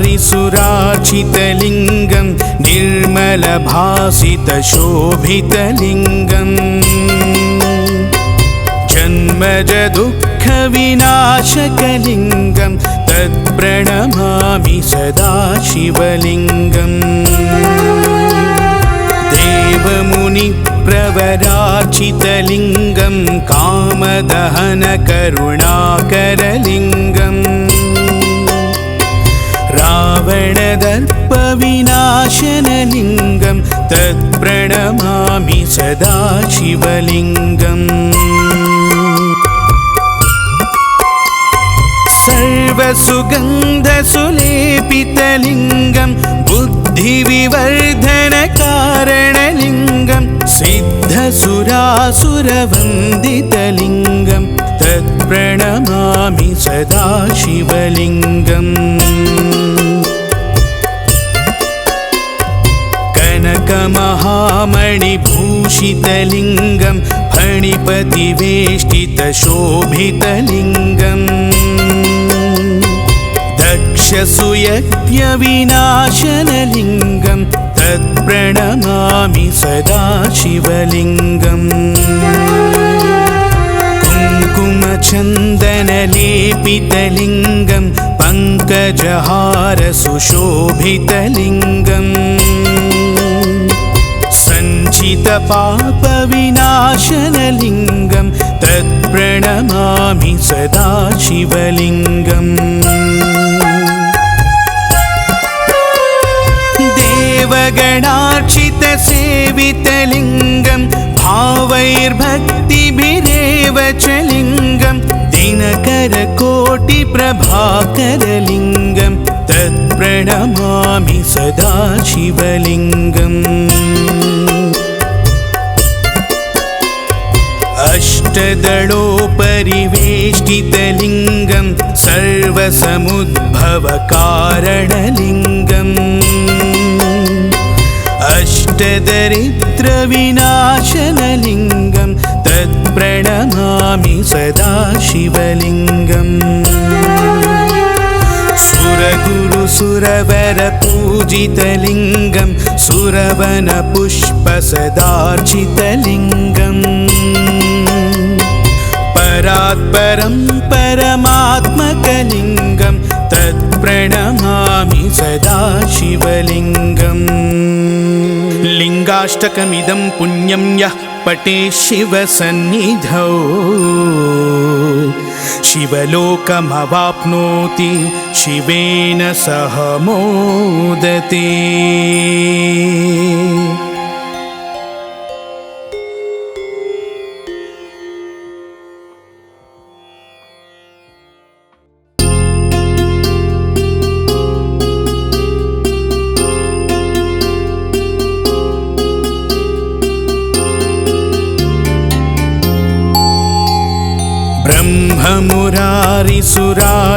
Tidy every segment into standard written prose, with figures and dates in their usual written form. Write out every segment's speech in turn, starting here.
ब्रह्ममुरारिसुरार्चितलिङ्गं निर्मलभासितशोभितलिङ्गम् जन्मजदुःखविनाशकलिङ्गं तत्प्रणमामि सदा शिवलिङ्गम् देवमुनिप्रवरार्चितलिङ्गं कामदहनकरुणाकरलिङ्गम् रावणदर्पविनाशनलिङ्गं तत्प्रणमामि सदा शिवलिङ्गम् सर्वसुगन्धसुलेपितलिङ्गं बुद्धिविवर्धनकारणलिङ्गं सिद्धसुरासुरवन्दितलिङ्गं तत्प्रणमामि सदा शिवलिङ्गम् कनकमहामणिभूषितलिङ्गं फणिपतिवेष्टितशोभितलिङ्गम् दक्षसुयज्ञविनाशनलिङ्गं तत्प्रणमामि सदा शिवलिङ्गम् कुङ्कुमचन्दनलेपितलिङ्गं पङ्कजहारसुशोभितलिङ्गम् सञ्चितपापविनाशनलिङ्गं तत्प्रणमामि सदा शिवलिङ्गम् देवगणार्चितसेवितलिङ्गं भावैर्भक्तिभिरेव च लिङ्गं दिनकरकोटिप्रभाकरलिङ्गं तत्प्रणमामि सदा शिवलिङ्गम् अष्टदलोपरिवेष्टितलिङ्गं सर्वसमुद्भवकारणलिङ्गम् अष्टदरिद्रविनाशनलिङ्गं तत्प्रणमामि सदा शिवलिङ्गम् सुरगुरुसुरवरपूजितलिङ्गं सुरवनपुष्पसदार्चितलिङ्गम् परात्परं परमात्मकलिङ्गं तत्प्रणमामि सदा शिवलिङ्गम् लिङ्गाष्टकमिदं पुण्यं यः पठेत् शिवसन्निधौ शिवलोकमवाप्नोति शिवेन सह मोदते।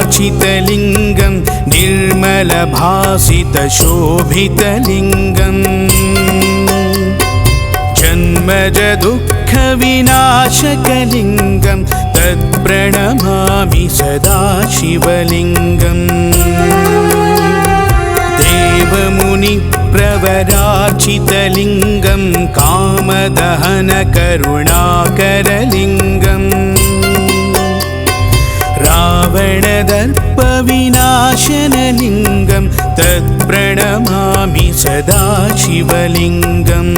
ब्रह्ममुरारिसुरार्चितलिङ्गं निर्मलभासितशोभितलिङ्गम् जन्मजदुःखविनाशकलिङ्गं तत्प्रणमामि सदा शिवलिङ्गम् देवमुनिप्रवरार्चितलिङ्गं कामदहनकरुणाकरलिङ्गम् रावणदर्पविनाशनलिङ्गं तत्प्रणमामि सदा शिवलिङ्गम्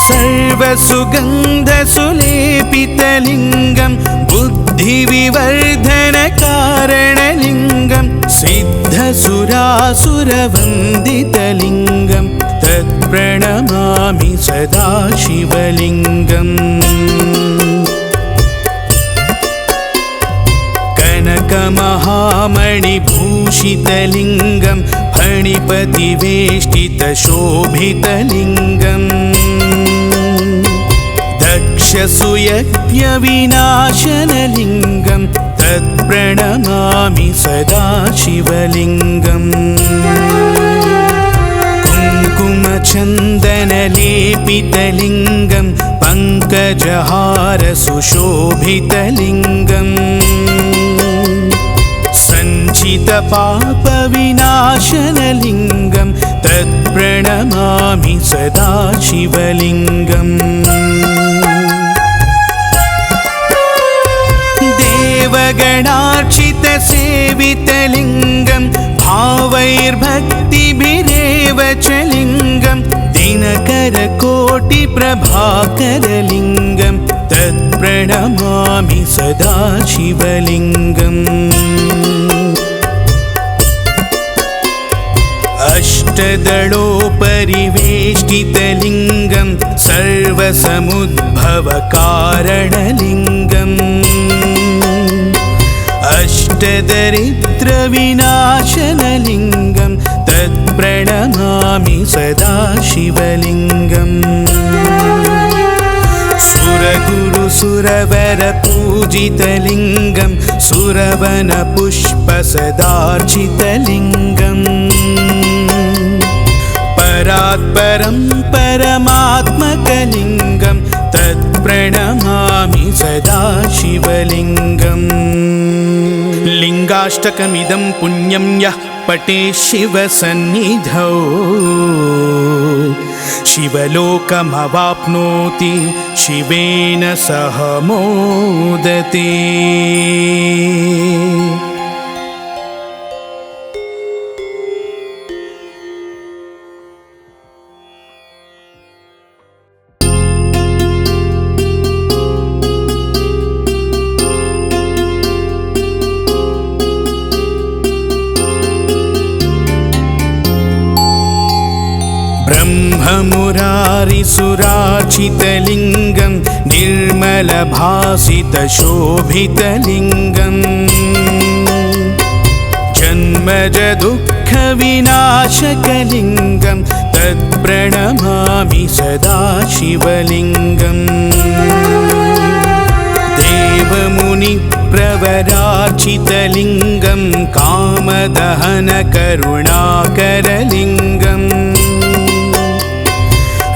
सर्वसुगन्धसुलेपितलिङ्गं बुद्धिविवर्धनकारणलिङ्गं सिद्धसुरासुरवन्दितलिङ्गं तत्प्रणमामि सदा शिवलिङ्गम् कनकमहामणिभूषितलिङ्गं फणिपतिवेष्टितशोभितलिङ्गम् दक्षसुयज्ञविनाशनलिङ्गं तत्प्रणमामि सदा शिवलिङ्गम् कुङ्कुमचन्दनलेपितलिङ्गं पङ्कजहारसुशोभितलिङ्गम् सञ्चितपापविनाशनलिङ्गं तत्प्रणमामि सदा शिवलिङ्गम् देवगणार्चितसेवितलिङ्गं भावैर्भक्तिभिरेव च लिङ्गं दिनकरकोटिप्रभाकरलिङ्गं तत्प्रणमामि सदा शिवलिङ्गम् अष्टदलोपरिवेष्टितलिङ्गं सर्वसमुद्भवकारणलिङ्गम् अष्टदरिद्रविनाशनलिङ्गं तत्प्रणमामि सदा शिवलिङ्गम् सुरगुरुसुरवरपूजितलिङ्गं सुरवनपुष्पसदार्चितलिङ्गम् परात्परं परमात्मकलिङ्गं तत्प्रणमामि सदा शिवलिङ्गम् लिङ्गाष्टकमिदं पुण्यं यः पठेत् शिवसन्निधौ शिवलोकमवाप्नोति शिवेन सह मोदते। ब्रह्ममुरारिसुरार्चितलिङ्गं निर्मलभासितशोभितलिङ्गं जन्मजदुःखविनाशकलिङ्गं तत्प्रणमामि सदा शिवलिङ्गम् देवमुनिप्रवरार्चितलिङ्गं कामदहनकरुणाकरलिङ्गम्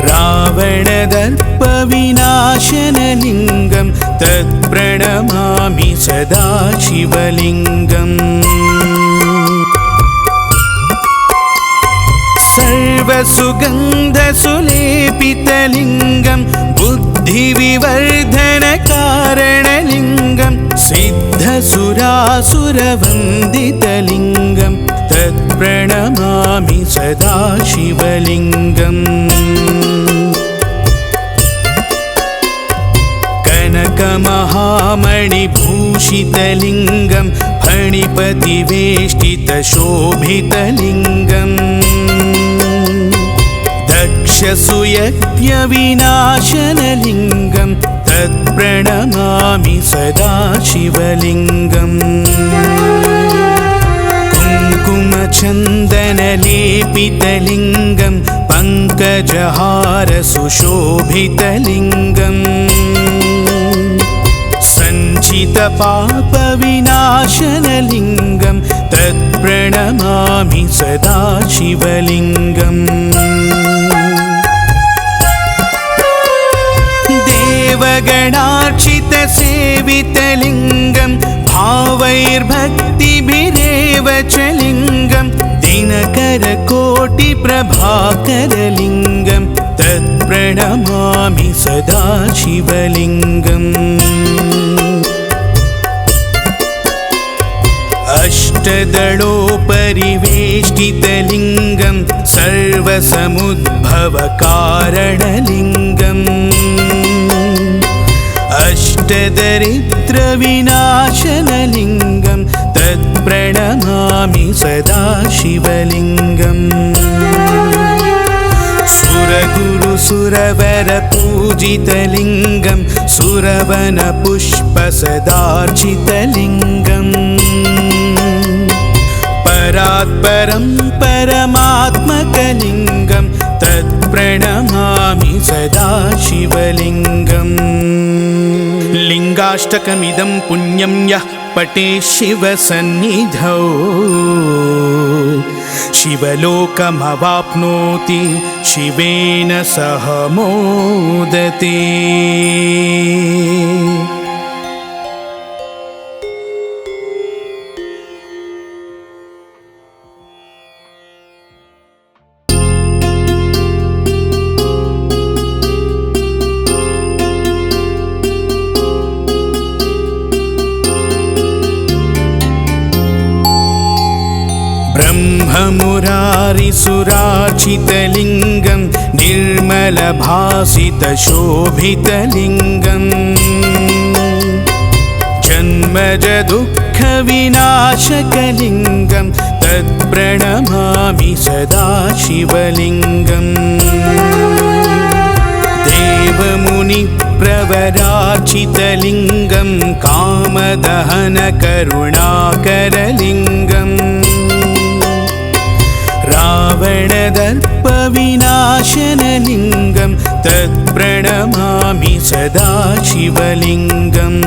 रावणदर्पविनाशनलिङ्गं तत्प्रणमामि सदा शिवलिङ्गम् सर्वसुगन्धसुलेपितलिङ्गं बुद्धिविवर्धनकारणलिङ्गं सिद्धसुरासुरवन्दितलिङ्गं तत्प्रणमामि सदा शिवलिङ्गम् कनकमहामणिभूषितलिङ्गं फणिपतिवेष्टितशोभितलिङ्गं दक्षसुयज्ञविनाशनलिङ्गं तत्प्रणमामि सदा शिवलिङ्गम् कुङ्कुमचन्दनलेपितलिङ्गं पङ्कजहारसुशोभितलिङ्गम् सञ्चितपापविनाशनलिङ्गं तत्प्रणमामि सदा शिवलिङ्गम् देवगणार्चितसेवितलिङ्गं भावैर्भक्तिभिरेव च लिङ्गं दिनकरकोटिप्रभाकरलिङ्गं तत्प्रणमामि सदा शिवलिङ्गम् अष्टदलोपरिवेष्टितलिङ्गं सर्वसमुद्भवकारणलिङ्गम् अष्टदरिद्रविनाशनलिङ्गं तत्प्रणमामि सदा शिवलिङ्गम् सुरगुरुसुरवरपूजितलिङ्गं सुरवनपुष्पसदार्चितलिङ्गम् परात्परं परमात्मकलिङ्गं तत्प्रणमामि सदा शिवलिङ्गम् लिङ्गाष्टकमिदं पुण्यं यः पठेत् शिवसन्निधौ शिवलोकमवाप्नोति शिवेन सह मोदते। सुरार्चितलिङ्गं निर्मलभासितशोभितलिङ्गम् जन्मज दुःखविनाशकलिङ्गं तत्प्रणमामि सदा शिवलिङ्गम् देवमुनिप्रवरार्चितलिङ्गं कामदहनकरुणाकरलिङ्गम् रावणदर्पविनाशनलिङ्गं तत्प्रणमामि सदा शिवलिङ्गम्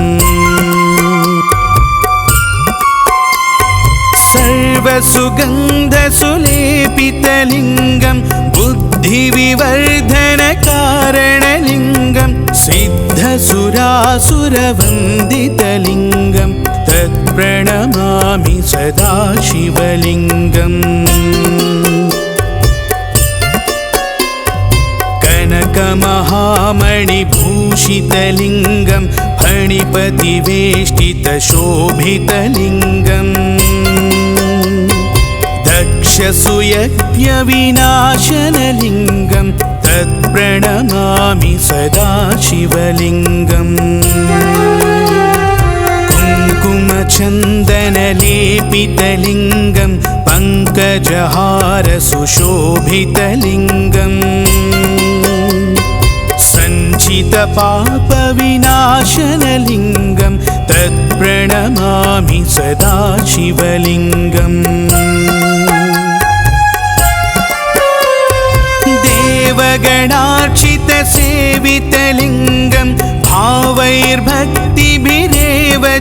सर्वसुगन्धसुलेपितलिङ्गं बुद्धिविवर्धनकारणलिङ्गं सिद्धसुरासुरवन्दितलिङ्गं तत्प्रणमामि सदा शिवलिङ्गम् कनकमहामणिभूषितलिङ्गं फणिपतिवेष्टितशोभितलिङ्गम् दक्षसुयज्ञविनाशनलिङ्गं तत्प्रणमामि सदा शिवलिङ्गम् कुङ्कुमचन्दनलेपितलिङ्गं पङ्कजहारसुशोभितलिङ्गम् सञ्चितपापविनाशनलिङ्गं तत्प्रणमामि सदा शिवलिङ्गम् देवगणार्चितसेवितलिङ्गं भावैर्भक्तिभिरेव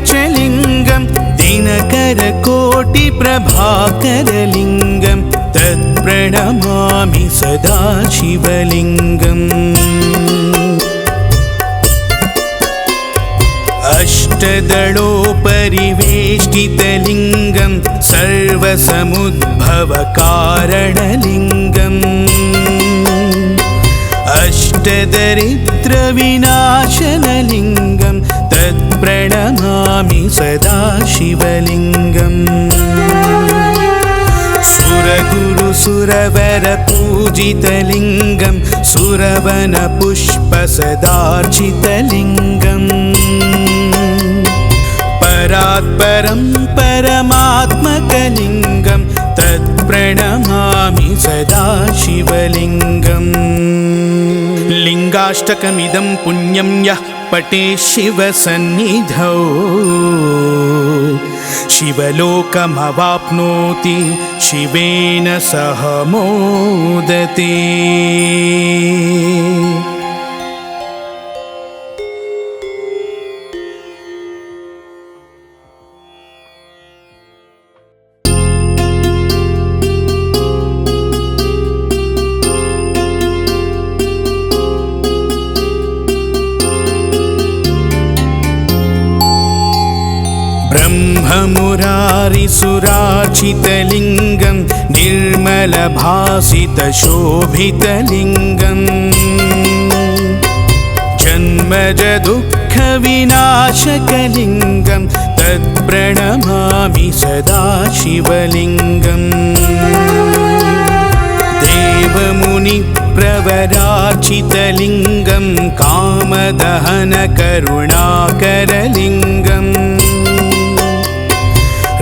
च लिङ्गं दिनकरकोटिप्रभाकरलिङ्गं तत्प्रणमामि सदा शिवलिङ्गम् अष्टदलोपरिवेष्टितलिङ्गं सर्वसमुद्भवकारणलिङ्गम् अष्टदरिद्रविनाशनलिङ्गं तत्प्रणमामि सदा शिवलिङ्गम् सुरगुरुसुरवरपूजितलिङ्गं सुरवनपुष्पसदार्चितलिङ्गम् परात्परं परमात्मकलिङ्गं तत्प्रणमामि सदा शिवलिङ्गम् लिङ्गाष्टकमिदं पुण्यं यः पठेत् शिवसन्निधौ शिवलोकमवाप्नोति शिवेन सह मोदते। ब्रह्ममुरारिसुरार्चितलिङ्गं निर्मलभासितशोभितलिङ्गम् जन्मज दुःखविनाशकलिङ्गं तत्प्रणमामि सदा शिवलिङ्गम् देवमुनिप्रवरार्चितलिङ्गं कामदहनकरुणाकरलिङ्गम्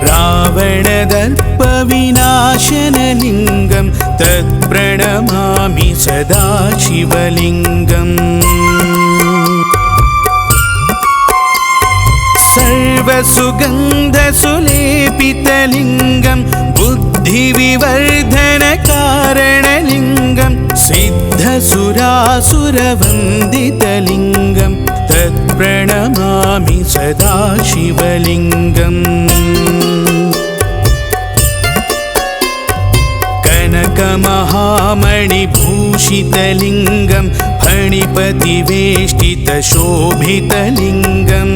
रावणदर्पविनाशनलिङ्गं तत्प्रणमामि सदा शिवलिङ्गम् सर्वसुगन्धसुलेपितलिङ्गं बुद्धिविवर्धनकारणलिङ्गं सिद्धसुरासुरवन्दितलिङ्गं तत्प्रणमामि सदा शिवलिङ्गम् कनकमहामणिभूषितलिङ्गं फणिपतिवेष्टितशोभितलिङ्गम्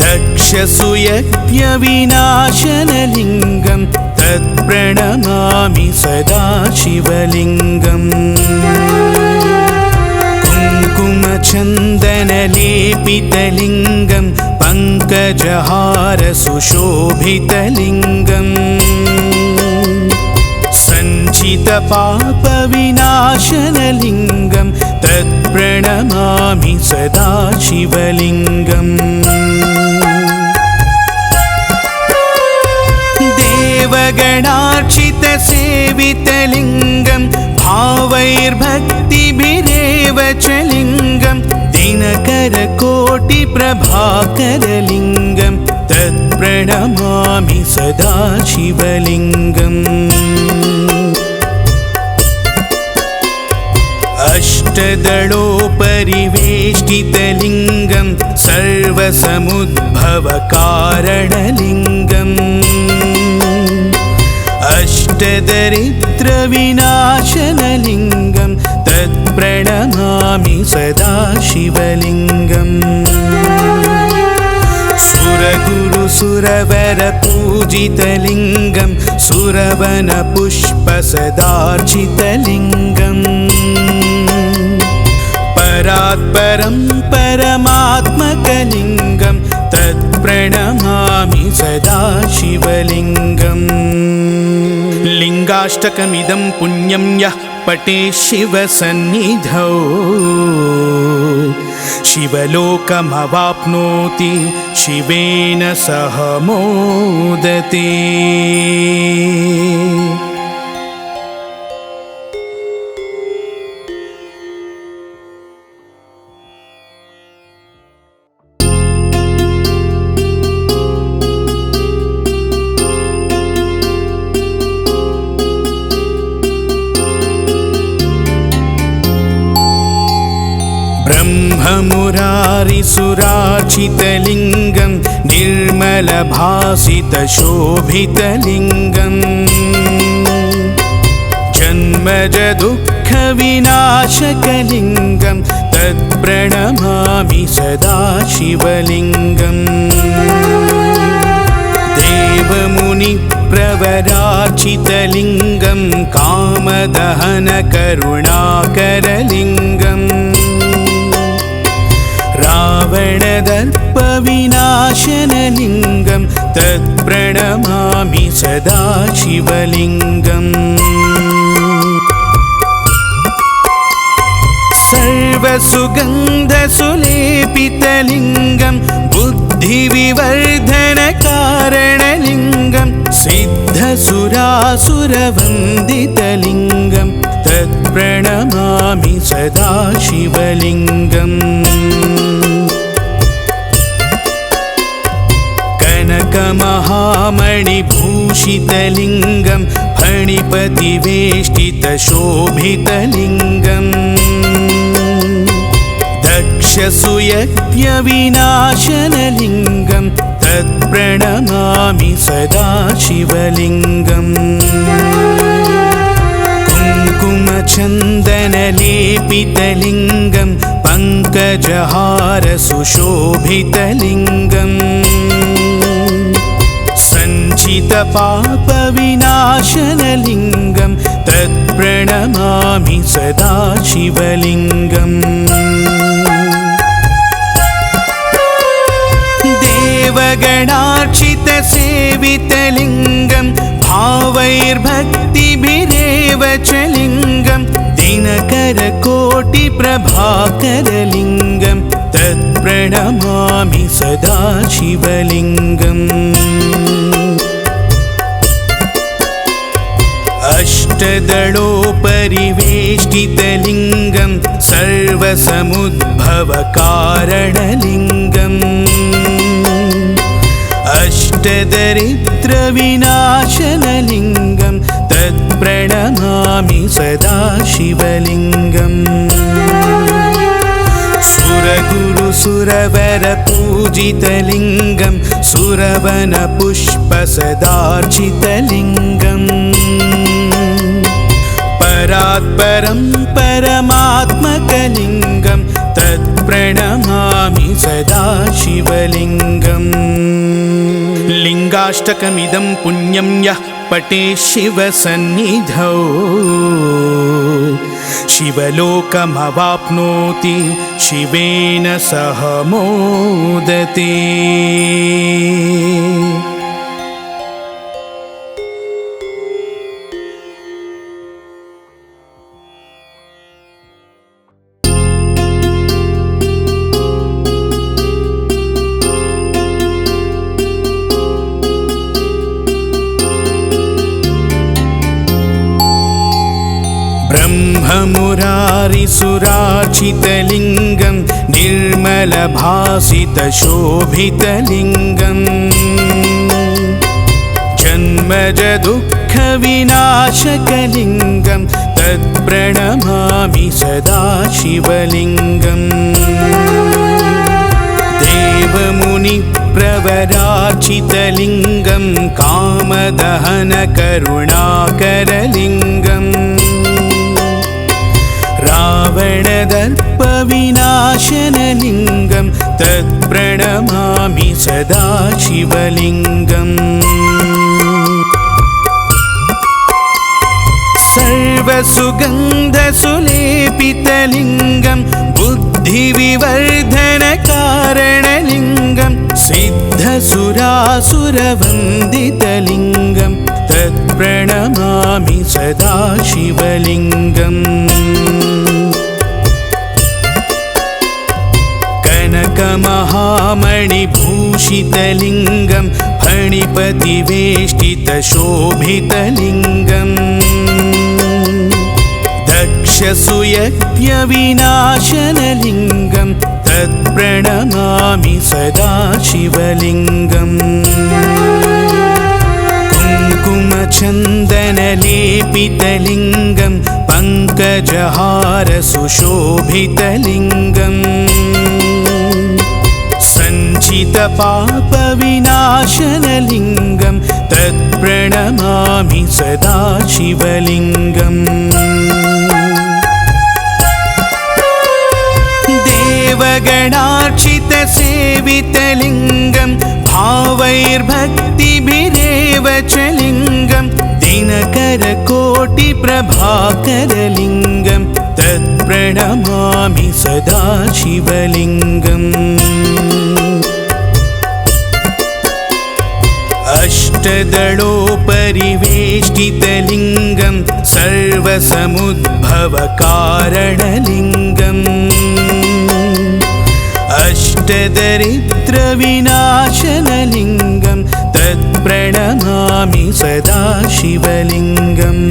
दक्षसुयज्ञविनाशनलिङ्गं तत्प्रणमामि सदा शिवलिङ्गम् कुङ्कुमचन्दनलेपितलिङ्गं पङ्कजहारसुशोभितलिङ्गम् सञ्चितपापविनाशनलिङ्गं तत्प्रणमामि सदा शिवलिङ्गम् देवगणार्चितसेवितलिङ्गं भावैर्भक्तिभिरेव च लिङ्गं दिनकरकोटिप्रभाकरलिङ्गं तत्प्रणमामि सदा शिवलिङ्गम् अष्टदलोपरिवेष्टितलिङ्गं सर्वसमुद्भवकारणलिङ्गम् अष्टदरिद्रविनाशनलिङ्गं तत्प्रणमामि सदा शिवलिङ्गम् सुरगुरुसुरवरपूजितलिङ्गं सुरवनपुष्पसदार्चितलिङ्गम् परात्परं परमात्मकलिङ्गं तत्प्रणमामि सदा शिवलिङ्गम् लिङ्गाष्टकमिदं पुण्यं यः पठेत् शिवसन्निधौ शिवलोकमवाप्नोति शिवेन सह मोदते। ब्रह्ममुरारिसुरार्चितलिङ्गं निर्मलभासितशोभितलिङ्गं जन्मजदुःखविनाशकलिङ्गं तत्प्रणमामि सदा शिवलिङ्गम् देवमुनिप्रवरार्चितलिङ्गं कामदहनकरुणाकरलिङ्गम् रावणदर्पविनाशनलिङ्गं तत्प्रणमामि सदा शिवलिङ्गम् सर्वसुगन्धसुलेपितलिङ्गं बुद्धिविवर्धनकारणलिङ्गं सिद्धसुरासुरवन्दितलिङ्गं तत्प्रणमामि सदा शिवलिङ्गम् कनकमहामणिभूषितलिङ्गं फणिपतिवेष्टितशोभितलिङ्गम् दक्षसुयज्ञविनाशनलिङ्गं तत्प्रणमामि सदा शिवलिङ्गम् कुङ्कुमचन्दनलेपितलिङ्गं पङ्कजहारसुशोभितलिङ्गम् सञ्चितपापविनाशनलिङ्गं तत्प्रणमामि सदा शिवलिङ्गम् देवगणार्चितसेवितलिङ्गं भावैर्भक्तिभिरेव च लिङ्गं दिनकरकोटिप्रभाकरलिङ्गं तत्प्रणमामि सदा शिवलिङ्गम् अष्टदलोपरिवेष्टितलिङ्गं सर्वसमुद्भवकारणलिङ्गम् अष्टदरिद्रविनाशनलिङ्गं तत्प्रणमामि सदा शिवलिङ्गम् सुरगुरुसुरवरपूजितलिङ्गं सुरवनपुष्पसदार्चितलिङ्गम् परात्परं परमात्मकलिङ्गं तत्प्रणमामि सदा शिवलिङ्गम् लिङ्गाष्टकमिदं पुण्यं यः पठेत् शिवसन्निधौ शिवलोकमवाप्नोति शिवेन सह मोदते। ब्रह्ममुरारिसुरार्चितलिङ्गं निर्मलभासितशोभितलिङ्गम् जन्मजदुःखविनाशकलिङ्गं तत्प्रणमामि सदा शिवलिङ्गम् देवमुनिप्रवरार्चितलिङ्गं कामदहनकरुणाकरलिङ्गम् रावणदर्पविनाशनलिङ्गं तत्प्रणमामि सदा शिवलिङ्गम् सर्वसुगन्धसुलेपितलिङ्गं बुद्धिविवर्धनकारणलिङ्गं सिद्धसुरासुरवन्दितलिङ्गं तत्प्रणमामि सदा शिवलिङ्गम् कनकमहामणिभूषितलिङ्गं फणिपतिवेष्टितशोभितलिङ्गम् दक्षसुयज्ञविनाशनलिङ्गं तत्प्रणमामि सदा शिवलिङ्गम् कुङ्कुमचन्दनलेपितलिङ्गं पङ्कजहारसुशोभितलिङ्गम् सञ्चितपापविनाशनलिङ्गं तत्प्रणमामि सदा शिवलिङ्गम् देवगणार्चितसेवितलिङ्गं भावैर्भक्तिभिरेव च लिङ्गं दिनकरकोटिप्रभाकरलिङ्गं तत्प्रणमामि सदा शिवलिङ्गम् अष्टदलोपरिवेष्टितलिङ्गं सर्वसमुद्भवकारणलिङ्गम् अष्टदरिद्रविनाशनलिङ्गं तत्प्रणमामि सदा शिवलिङ्गम्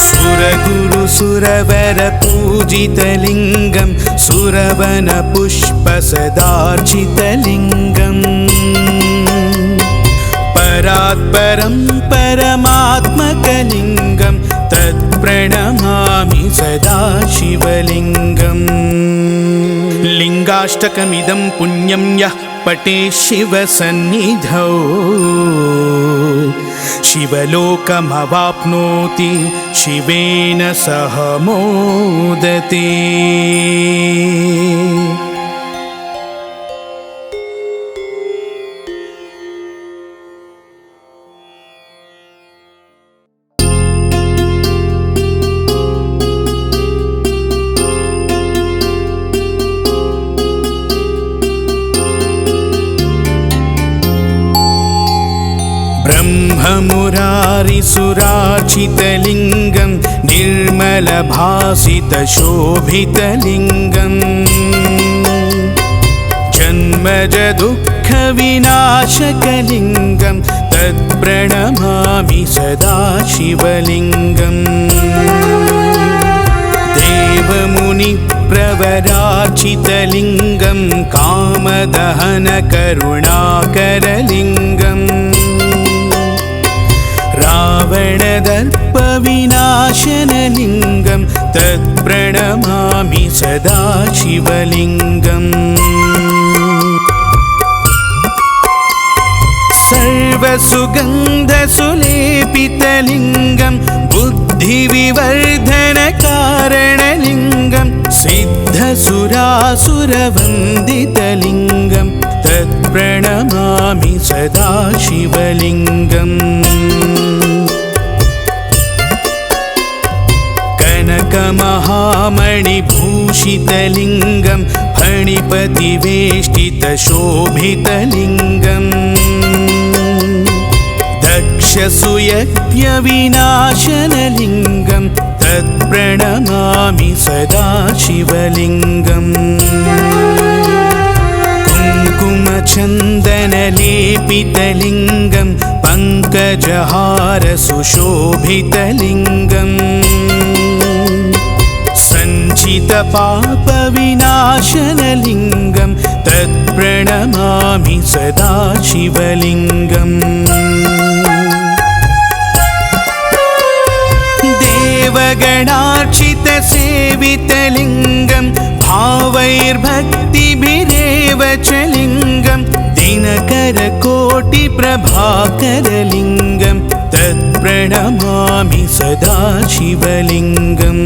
सुरगुरुसुरवरपूजितलिङ्गं सुरवनपुष्पसदार्चितलिङ्गम् परात्परं परमात्मकलिङ्गं तत्प्रणमामि सदा शिवलिङ्गम् लिङ्गाष्टकमिदं पुण्यं यः पठेत् शिवसन्निधौ शिवलोकमवाप्नोति शिवेन सह मोदते। ब्रह्ममुरारिसुरार्चितलिङ्गं निर्मलभासितशोभितलिङ्गम् जन्मजदुःखविनाशकलिङ्गं तत्प्रणमामि सदा शिवलिङ्गम् देवमुनिप्रवरार्चितलिङ्गं कामदहनकरुणाकरलिङ्गम् रावणदर्पविनाशनलिङ्गं तत्प्रणमामि सदा शिवलिङ्गम् सर्वसुगन्धसुलेपितलिङ्गं बुद्धिविवर्धनकारणलिङ्गं सिद्धसुरासुरवन्दितलिङ्गं तत्प्रणमामि सदा शिवलिङ्गम् कनकमहामणिभूषितलिङ्गं फणिपतिवेष्टितशोभितलिङ्गम् दक्षसुयज्ञविनाशनलिङ्गं तत्प्रणमामि सदा शिवलिङ्गम् कुङ्कुमचन्दन चन्दनलेपितलिङ्गं पङ्कजहार सुशोभितलिङ्गम् सञ्चितपापविनाशनलिङ्गं तत्प्रणमामि सदा शिवलिङ्गम् देवगणार्चितसेवितलिङ्गं भावैर्भक्तिभिरेव च लिङ्गं दिनकरकोटिप्रभाकरलिङ्गं तत्प्रणमामि सदा शिवलिङ्गम्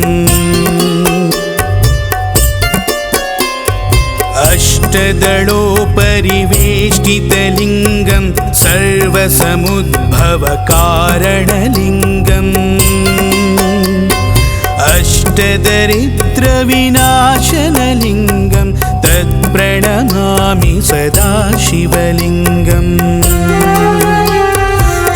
अष्टदलोपरिवेष्टितलिङ्गं सर्वसमुद्भवकारणलिङ्गम् अष्टदरिद्रविनाशनलिङ्गं तत्प्रणमामि सदा शिवलिङ्गम्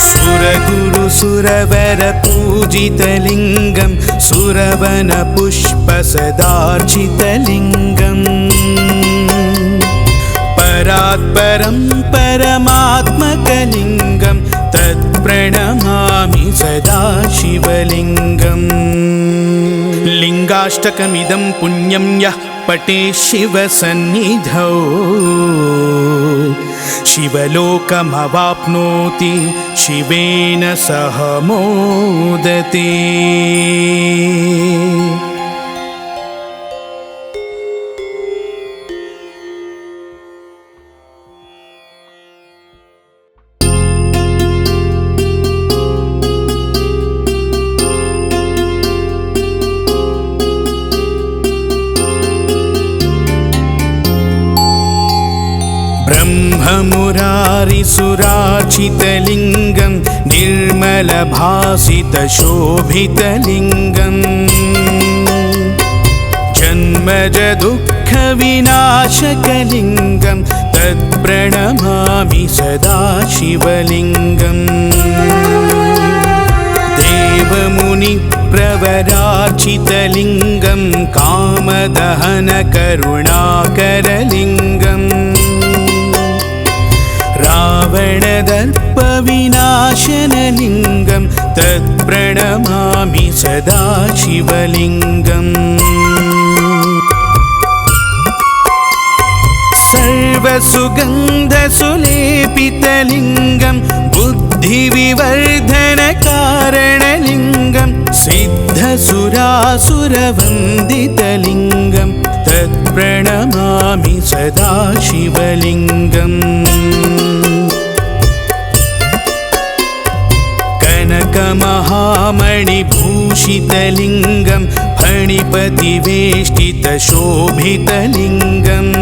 सुरगुरुसुरवरपूजितलिङ्गं सुरवनपुष्पसदार्चितलिङ्गम् परात्परं परमात्मकलिङ्गं तत्प्रणमामि सदा शिवलिङ्गम् लिङ्गाष्टकमिदं पुण्यं यः पठेत् शिवसन्निधौ शिवलोकमवाप्नोति शिवेन सह मोदते। ब्रह्ममुरारिसुरार्चितलिङ्गं निर्मलभासितशोभितलिङ्गम् जन्मजदुःखविनाशकलिङ्गं तत्प्रणमामि सदा शिवलिङ्गम् देवमुनिप्रवरार्चितलिङ्गं कामदहनकरुणाकरलिङ्गम् रावणदर्पविनाशनलिङ्गं तत्प्रणमामि सदा शिवलिङ्गम् सर्वसुगन्धसुलेपितलिङ्गं बुद्धिविवर्धनकारणलिङ्गं सिद्धसुरासुरवन्दितलिङ्गं तत्प्रणमामि सदा शिवलिङ्गम् कनकमहामणिभूषितलिङ्गं फणिपतिवेष्टितशोभितलिङ्गम्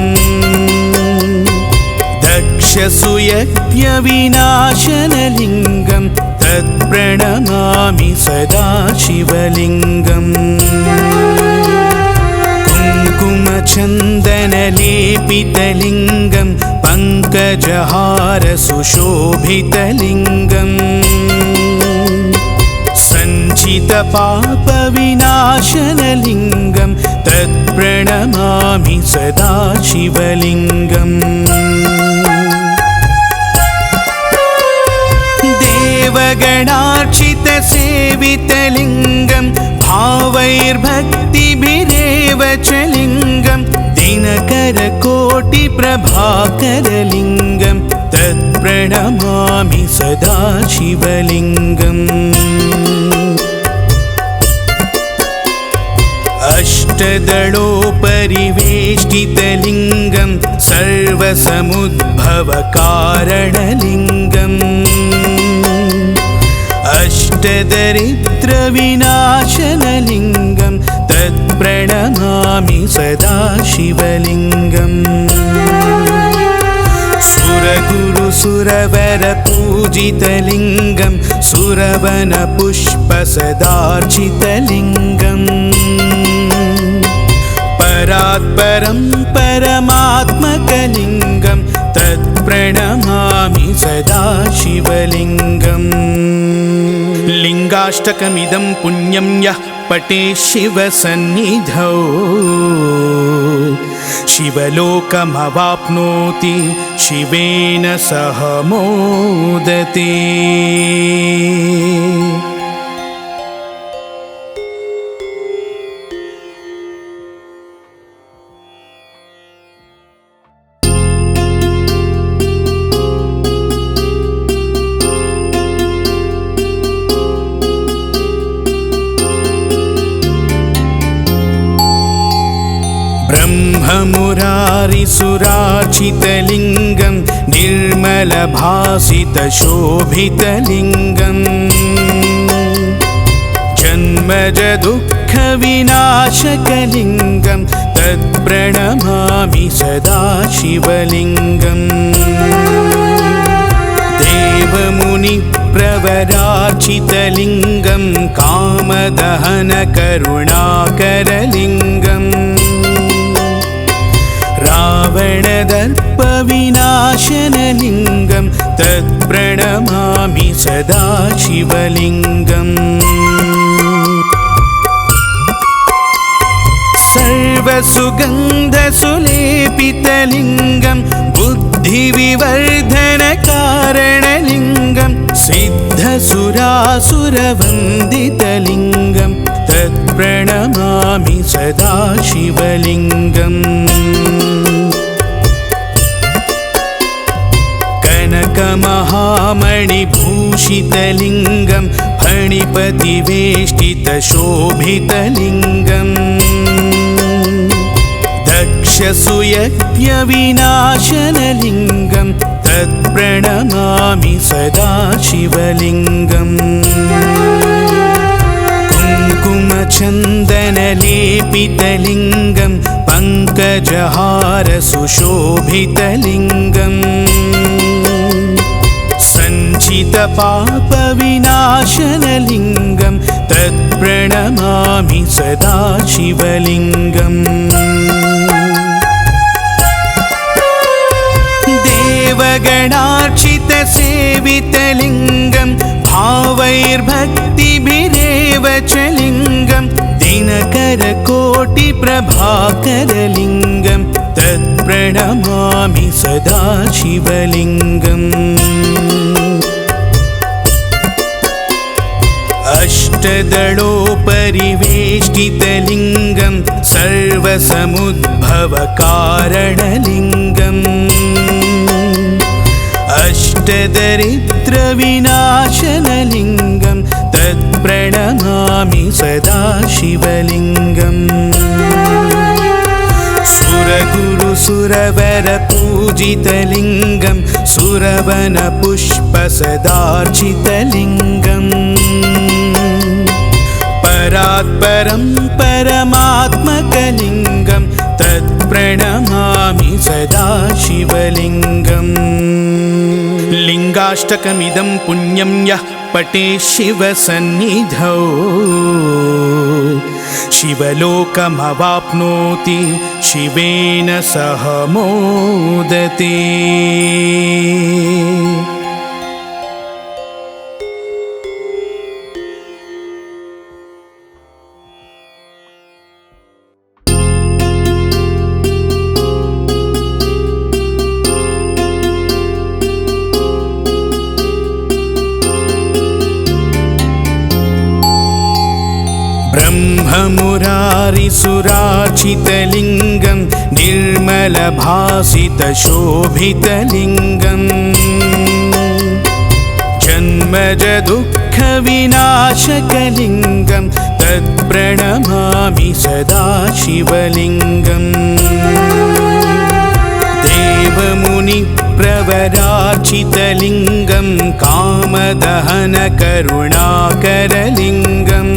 दक्षसुयज्ञविनाशनलिङ्गं तत्प्रणमामि सदा शिवलिङ्गम् कुङ्कुमचन्दनलेपितलिङ्गं पङ्कजहार सुशोभितलिङ्गम् सञ्चितपापविनाशनलिङ्गं तत्प्रणमामि सदा शिवलिङ्गम् देवगणार्चितसेवितलिङ्गं भावैर्भक्तिभिरेव च लिङ्गं दिनकरकोटिप्रभाकरलिङ्गं तत्प्रणमामि सदा शिवलिङ्गम् अष्टदलोपरिवेष्टितलिङ्गं सर्वसमुद्भवकारणलिङ्गम् अष्टदरिद्रविनाशनलिङ्गं तत्प्रणमामि सदा शिवलिङ्गम् सुरगुरुसुरवरपूजितलिङ्गं सुरवनपुष्पसदार्चितलिङ्गम् परात्परं परमात्मकलिङ्गं तत्प्रणमामि सदा शिवलिङ्गम् लिङ्गाष्टकमिदं पुण्यं यः पठेत् शिवसन्निधौ शिवलोकमवाप्नोति शिवेन सह मोदते। ब्रह्ममुरारिसुरार्चितलिङ्गं निर्मलभासितशोभितलिङ्गम् जन्मजदुःखविनाशकलिङ्गं तत्प्रणमामि सदा शिवलिङ्गम्। देवमुनिप्रवरार्चितलिङ्गं कामदहनकरुणाकरलिङ्गम् रावणदर्पविनाशनलिङ्गं तत्प्रणमामि सदा शिवलिङ्गम्। सर्वसुगन्धसुलेपितलिङ्गं बुद्धिविवर्धनकारणलिङ्गं सिद्धसुरासुरवन्दितलिङ्गं तत्प्रणमामि सदा शिवलिङ्गम्। कनकमहामणिभूषितलिङ्गं फणिपतिवेष्टितशोभितलिङ्गम् दक्षसुयज्ञविनाशनलिङ्गं तत्प्रणमामि सदा शिवलिङ्गम्। कुङ्कुमचन्दनलेपितलिङ्गं पङ्कजहारसुशोभितलिङ्गम् सञ्चितपापविनाशनलिङ्गं तत्प्रणमामि सदा शिवलिङ्गम्। देवगणार्चितसेवितलिङ्गं भावैर्भक्तिभिरेव च लिङ्गं दिनकरकोटिप्रभाकरलिङ्गं तत्प्रणमामि सदा शिवलिङ्गम्। अष्टदलोपरिवेष्टितलिङ्गं सर्वसमुद्भवकारणलिङ्गम् अष्टदरिद्रविनाशनलिङ्गं तत्प्रणमामि सदा शिवलिङ्गम्। सुरगुरुसुरवरपूजितलिङ्गं सुरवनपुष्पसदार्चितलिङ्गम् परात्परं परमात्मकलिङ्गं तत्प्रणमामि सदा शिवलिङ्गम्। लिङ्गाष्टकमिदं पुण्यं यः पठेत् शिवसन्निधौ शिवलोकमवाप्नोति शिवेन सह मोदते। ब्रह्ममुरारिसुरार्चितलिङ्गं निर्मलभासितशोभितलिङ्गं जन्मजदुःखविनाशकलिङ्गं तत्प्रणमामि सदा शिवलिङ्गम्। देवमुनिप्रवरार्चितलिङ्गं कामदहनकरुणाकरलिङ्गम्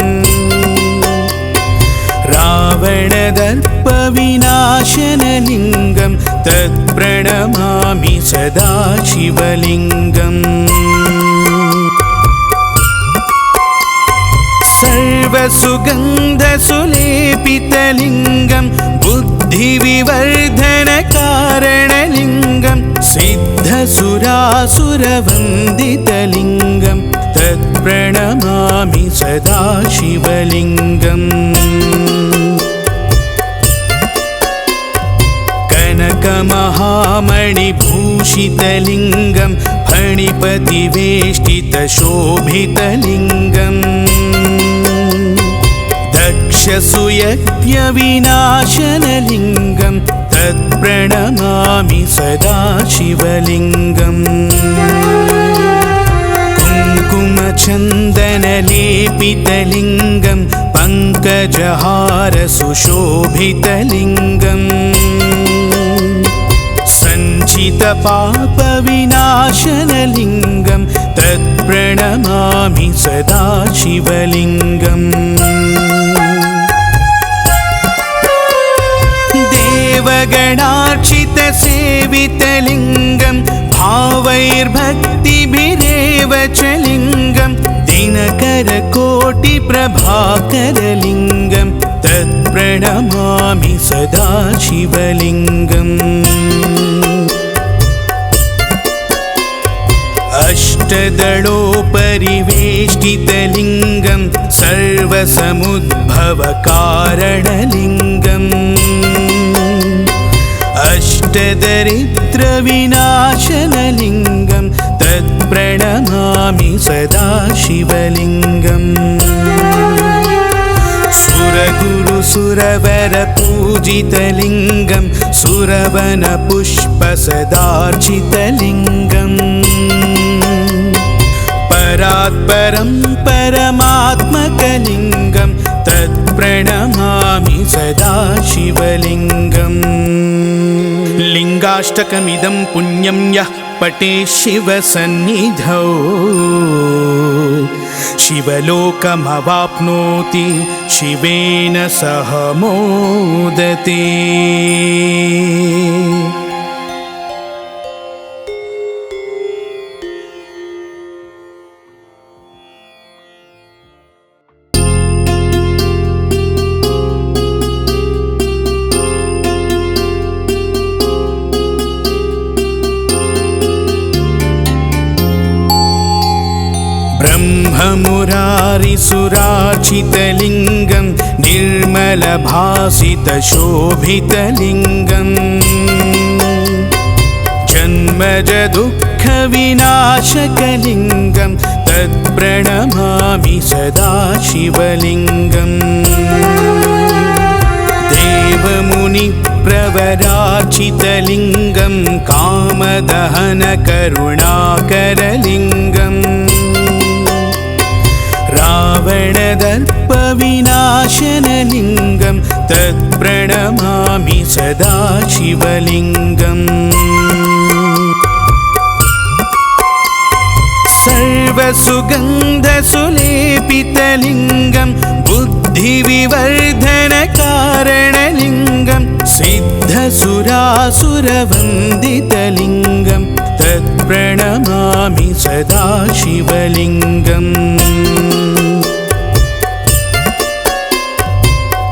रावणदर्पविनाशनलिङ्गं तत्प्रणमामि सदा शिवलिङ्गम्। सर्वसुगन्धसुलेपितलिङ्गं बुद्धिविवर्धनकारणलिङ्गं सिद्धसुरासुरवन्दितलिङ्गं तत्प्रणमामि सदा शिवलिङ्गम्। दक्षमहामणिभूषितलिङ्गं फणिपतिवेष्टितशोभितलिङ्गम् दक्षसूयज्ञविनाशनलिङ्गं तत्प्रणमामि सदा शिवलिङ्गम् कुङ्कुमचन्दनलेपितलिङ्गं पङ्कजहारसुशोभितलिङ्गम् सञ्चितपापविनाशनलिङ्गं तत्प्रणमामि सदा शिवलिङ्गम् देवगणार्चितसेवितलिङ्गं भावैर्भक्तिभिरेव च लिङ्गं दिनकरकोटिप्रभाकरलिङ्गं तत्प्रणमामि सदा शिवलिङ्गम् अष्टदलोपरिवेष्टितलिङ्गं सर्वसमुद्भवकारणलिङ्गम् अष्टदरिद्रविनाशनलिङ्गं तत्प्रणमामि सदा शिवलिङ्गम् सुरगुरुसुरवरपूजितलिङ्गं सुरवनपुष्पसदार्चितलिङ्गम् परात्परं परमात्मकलिङ्गं तत्प्रणमामि सदा शिवलिङ्गम् लिङ्गाष्टकमिदं पुण्यं यः पठेत् शिवसन्निधौ शिवलोकमवाप्नोति शिवेन सह मोदते। ब्रह्ममुरारिसुरार्चितलिङ्गं निर्मलभासितशोभितलिङ्गम् जन्मजदुःखविनाशकलिङ्गं तत्प्रणमामि सदा शिवलिङ्गम् देवमुनिप्रवरार्चितलिङ्गं कामदहनकरुणाकरलिङ्गम् रावणदर्पविनाशनलिङ्गं तत्प्रणमामि सदा शिवलिङ्गम् सर्वसुगन्धसुलेपितलिङ्गं बुद्धिविवर्धनकारणलिङ्गं सिद्धसुरासुरवन्दितलिङ्गं तत्प्रणमामि सदा शिवलिङ्गम्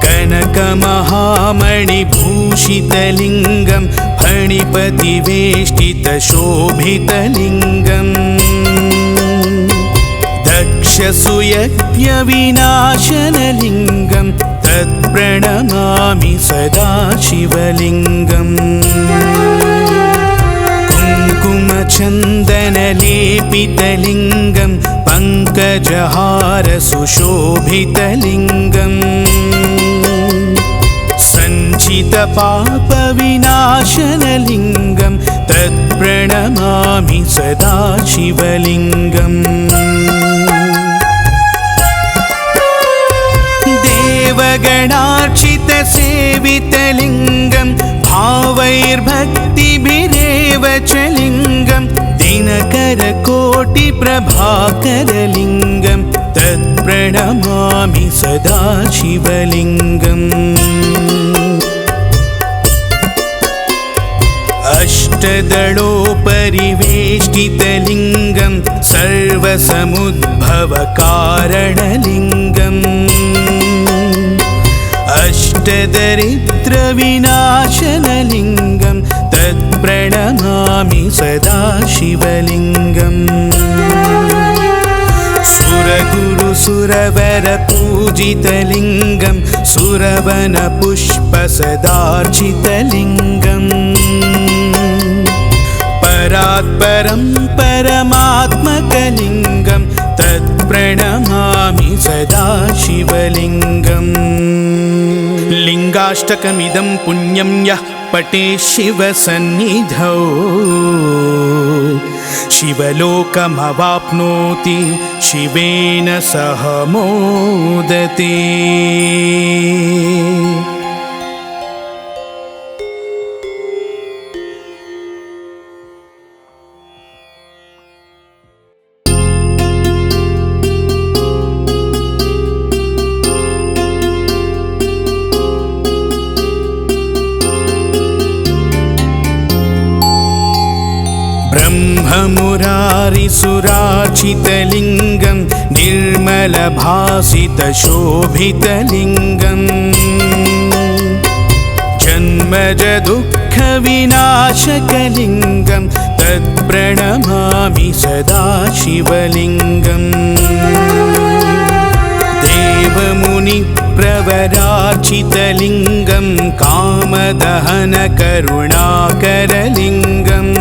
कनकमहामणिभूषितलिङ्गं फणिपतिवेष्टितशोभितलिङ्गम् दक्षसूयज्ञविनाशनलिङ्गं तत्प्रणमामि सदा शिवलिङ्गम् कुङ्कुमचन्दनलेपितलिङ्गं पङ्कजहारसुशोभितलिङ्गम् सञ्चितपापविनाशनलिङ्गं तत्प्रणमामि सदा शिवलिङ्गम् देवगणार्चितसेवितलिङ्गं भावैर्भक्तिभिरेव च लिङ्गं दिनकरकोटिप्रभाकरलिङ्गं तत्प्रणमामि सदा शिवलिङ्गम् अष्टदलोपरिवेष्टितलिङ्गं सर्वसमुद्भवकारणलिङ्गम् अष्टदरिद्रविनाशनलिङ्गं तत्प्रणमामि सदा शिवलिङ्गम् सुरगुरुसुरवरपूजितलिङ्गं सुरवनपुष्पसदार्चितलिङ्गम् परात्परं परमात्मकलिङ्गं तत्प्रणमामि सदा शिवलिङ्गम् लिङ्गाष्टकमिदं पुण्यं यः पठेत् शिवसन्निधौ शिवलोकमवाप्नोति शिवेन सह मोदते। ब्रह्ममुरारिसुरार्चितलिङ्गं निर्मलभासितशोभितलिङ्गं जन्मजदुःखविनाशकलिङ्गं तत्प्रणमामि सदा शिवलिङ्गम् देवमुनिप्रवरार्चितलिङ्गं कामदहनकरुणाकरलिङ्गम्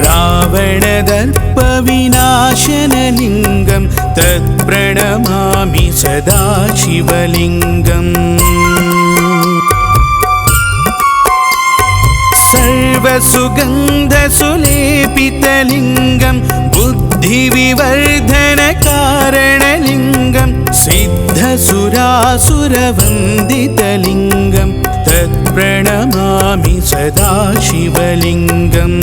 रावणदर्पविनाशनलिङ्गं तत्प्रणमामि सदा शिवलिङ्गम् सर्वसुगन्धसुलेपितलिङ्गं बुद्धिविवर्धनकारणलिङ्गं सिद्धसुरासुरवन्दितलिङ्गं तत्प्रणमामि सदा शिवलिङ्गम्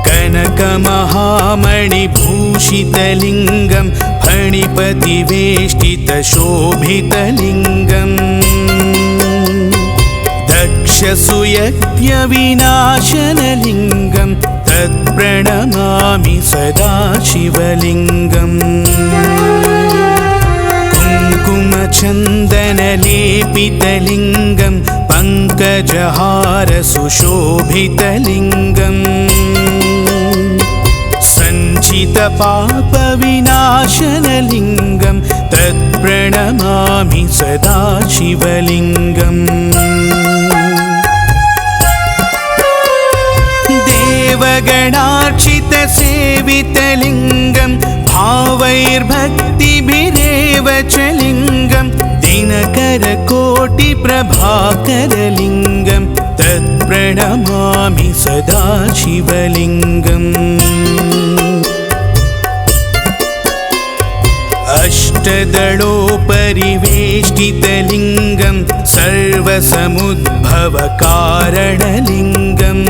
कनकमहामणिभूषितलिङ्गं फणिपतिवेष्टितशोभितलिङ्गं दक्षसुयज्ञविनाशनलिङ्गं तत्प्रणमामि सदा शिवलिङ्गम् कुङ्कुमचन्दनलेपितलिङ्गं पङ्कजहारसुशोभितलिङ्गम् सञ्चितपापविनाशनलिङ्गं तत्प्रणमामि सदा शिवलिङ्गम् देवगणार्चितसेवितलिङ्गं भावैर्भक्तिभिरेव च लिङ्गं दिनकरकोटिप्रभाकरलिङ्गं तत्प्रणमामि सदा शिवलिङ्गम् अष्टदलोपरिवेष्टितलिङ्गं सर्वसमुद्भवकारणलिङ्गम्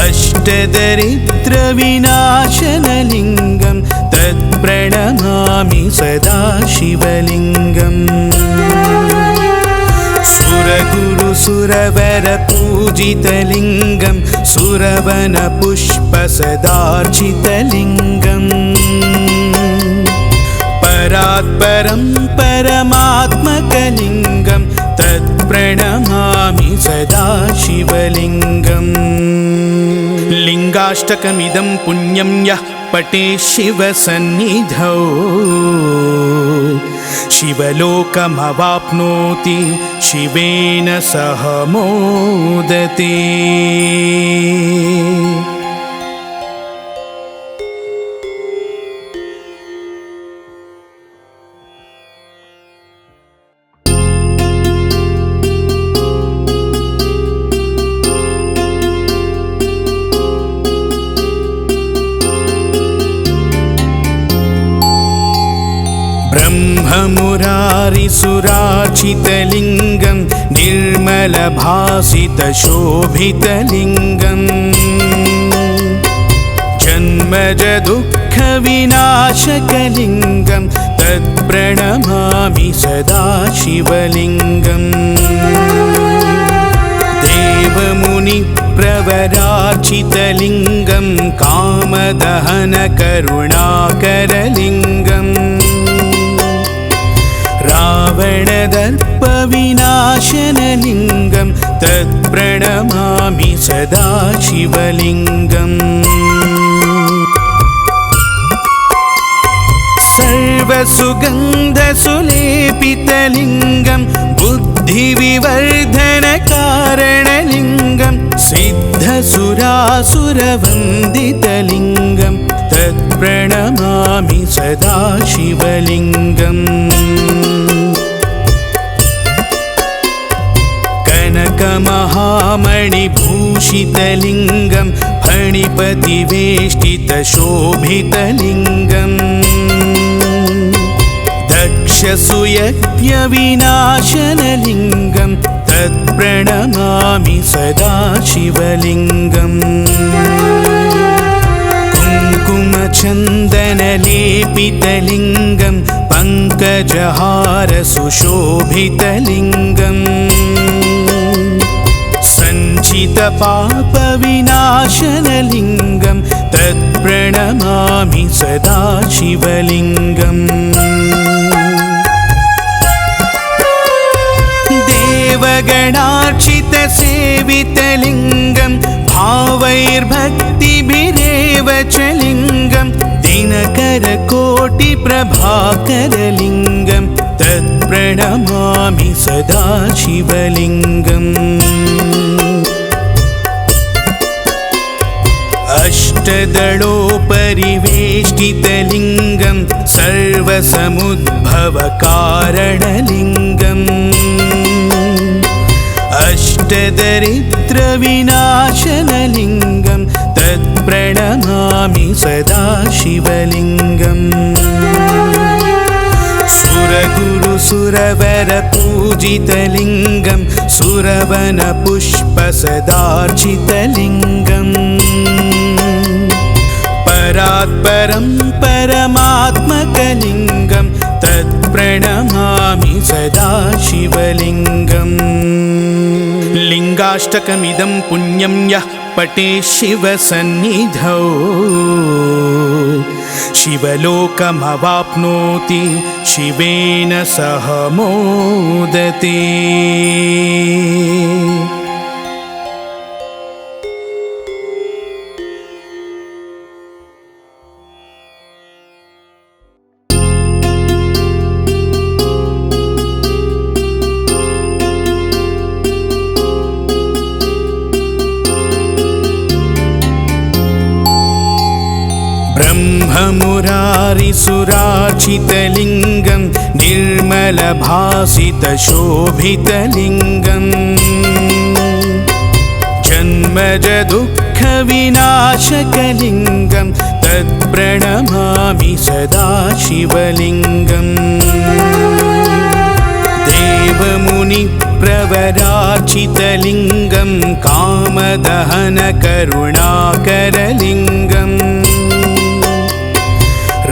अष्टदरिद्रविनाशनलिङ्गं तत्प्रणमामि सदा शिवलिङ्गम् सुरगुरुसुरवरपूजितलिङ्गं सुरवनपुष्पसदार्चितलिङ्गम् परात्परं परमात्मकलिङ्गं तत्प्रणमामि सदा शिवलिङ्गम् लिङ्गाष्टकमिदं पुण्यं यः पठेत् शिवसन्निधौ शिवलोकमवाप्नोति शिवेन सह मोदते। ब्रह्ममुरारिसुरार्चितलिङ्गं निर्मलभासितशोभितलिङ्गं जन्मजदुःखविनाशकलिङ्गं तत्प्रणमामि सदा शिवलिङ्गम् देवमुनिप्रवरार्चितलिङ्गं कामदहनकरुणाकरलिङ्गम् रावणदर्पविनाशनलिङ्गं तत्प्रणमामि सदा शिवलिङ्गम् सर्वसुगन्धसुलेपितलिङ्गं बुद्ध बुद्धिविवर्धनकारणलिङ्गं सिद्धसुरासुरवन्दितलिङ्गं तत्प्रणमामि सदा शिवलिङ्गम् कनकमहामणिभूषितलिङ्गं फणिपतिवेष्टितशोभितलिङ्गम् दक्षसूयज्ञविनाशनलिङ्गं तत्प्रणमामि सदा शिवलिङ्गम् कुङ्कुमचन्दनलेपितलिङ्गं पङ्कजहारसुशोभितलिङ्गम् सञ्चितपापविनाशनलिङ्गं तत्प्रणमामि सदा शिवलिङ्गम् देवगणार्चितसेवितलिङ्गं भावैर्भक्तिभिरेव च लिङ्गं दिनकरकोटिप्रभाकरलिङ्गं तत्प्रणमामि सदा शिवलिङ्गम् अष्टदलोपरिवेष्टितलिङ्गं सर्वसमुद्भवकारणलिङ्गम् अष्टदरिद्रविनाशनलिङ्गं तत्प्रणमामि सदा शिवलिङ्गम् सुरगुरुसुरवरपूजितलिङ्गं सुरवनपुष्पसदार्चितलिङ्गम् परात्परं परमात्मकलिङ्गं तत्प्रणमामि सदा शिवलिङ्गम् लिङ्गाष्टकमिदं पुण्यं यः पठेत् शिवसन्निधौ शिवलोकमवाप्नोति शिवेन सह मोदते। ब्रह्ममुरारिसुरार्चितलिङ्गं निर्मलभासितशोभितलिङ्गम् जन्मजदुःखविनाशकलिङ्गं तत्प्रणमामि सदा शिवलिङ्गम् देवमुनिप्रवरार्चितलिङ्गं कामदहनकरुणाकरलिङ्गम्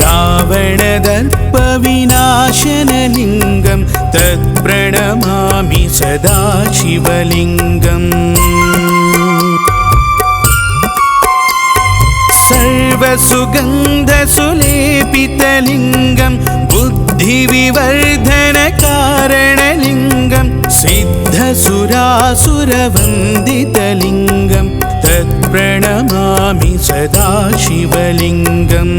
रावणदर्पविनाशनलिङ्गं तत्प्रणमामि सदा शिवलिङ्गम् सर्वसुगन्धसुलेपितलिङ्गं बुद्धिविवर्धनकारणलिङ्गं सिद्धसुरासुरवन्दितलिङ्गं तत्प्रणमामि सदा शिवलिङ्गम्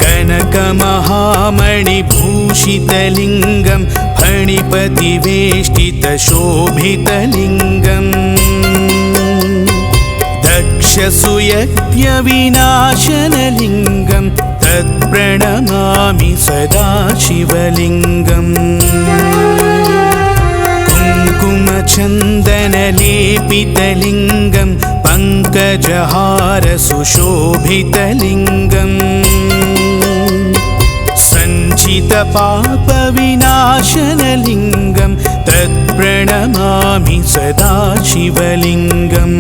कनकमहामणिभूषितलिङ्गं फणिपतिवेष्टितशोभितलिङ्गम् दक्षसूयज्ञविनाशनलिङ्गं तत्प्रणमामि सदा शिवलिङ्गम् कुङ्कुमचन्दनलेपितलिङ्गं पङ्कजहारसुशोभितलिङ्गम् सञ्चितपापविनाशनलिङ्गं तत्प्रणमामि सदा शिवलिङ्गम्